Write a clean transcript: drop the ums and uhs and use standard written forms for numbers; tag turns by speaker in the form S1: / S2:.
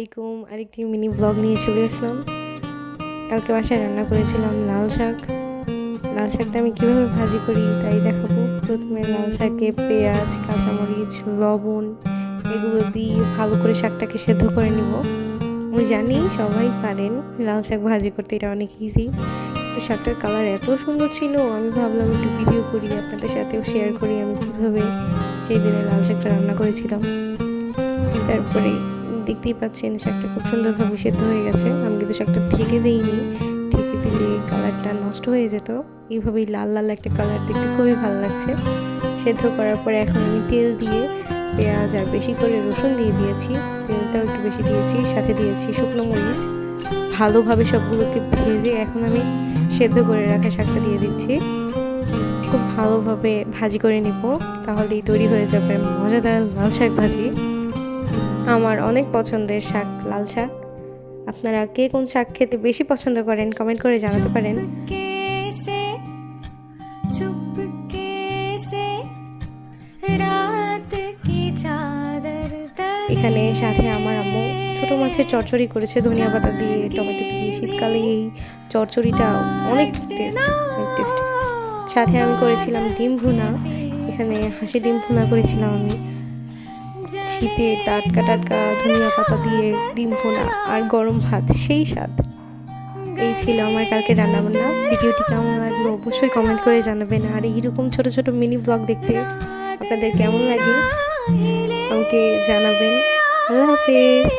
S1: আলাইকুম, আরেকটি mini blog নিয়ে চলে আসলাম। কালকে বাসায় রান্না করেছিলাম লাল শাক। লাল শাকটা আমি কীভাবে ভাজি করি তাই দেখাবো। প্রথমে লাল শাকে পেঁয়াজ, কাঁচামরিচ, লবণ এগুলো দিয়ে ভালো করে শাকটাকে সেদ্ধ করে নিব। আমি জানি সবাই পারেন লাল শাক ভাজি করতে, এটা অনেক ইজি। তো শাকটার কালার এত সুন্দর ছিল, আমি ভাবলাম একটু ভিডিও করি, আপনাদের সাথেও শেয়ার করি আমি কীভাবে সেই দিনে লাল শাকটা রান্না করেছিলাম। তারপরে দেখতেই পাচ্ছেন শাকটা খুব সুন্দরভাবে সেদ্ধ হয়ে গেছে। আমি কিন্তু শাকটা ঢেকে দিইনি, ঢেকে দিলে কালারটা নষ্ট হয়ে যেত। এইভাবেই লাল লাল একটা কালার দেখতে খুবই ভালো লাগছে। সেদ্ধ করার পরে এখন আমি তেল দিয়ে পেঁয়াজ আর বেশি করে রসুন দিয়ে দিয়েছি, তেলটাও একটু বেশি দিয়েছি, সাথে দিয়েছি শুকনো মরিচ। ভালোভাবে সবগুলোকে ভেজে এখন আমি সেদ্ধ করে রাখা শাকটা দিয়ে দিচ্ছি। খুব ভালোভাবে ভাজি করে নিব, তাহলেই তৈরি হয়ে যাবে মজাদার লাল শাক ভাজি। আমার অনেক পছন্দের শাক লাল শাক। আপনারা কে কোন শাক খেতে বেশি পছন্দ করেন কমেন্ট করে জানাতে পারেন। এখানে সাথে আমার আম্মু ছোট মাছের চচ্চড়ি করেছে ধনিয়া পাতা দিয়ে, টমেটো দিয়ে। শীতকালে এই চচ্চড়িটা অনেক টেস্টি। সাথে আমি করেছিলাম ডিম ভুনা। এখানে হাঁসি ডিম ভুনা করেছিলাম আমি। শীতে টাটকা টাটকা ধনিয়া পাতা দিয়ে ডিম ভুনা আর গরম ভাত, সেই স্বাদ। এই ছিল আমার কালকে রান্নাবান্না। ভিডিওটি কেমন লাগলো অবশ্যই কমেন্ট করে জানাবেন। আর এইরকম ছোট ছোট মিনি ব্লগ দেখতে আপনাদের কেমন লাগে আমাকে জানাবেন। আল্লাহ হাফেজ।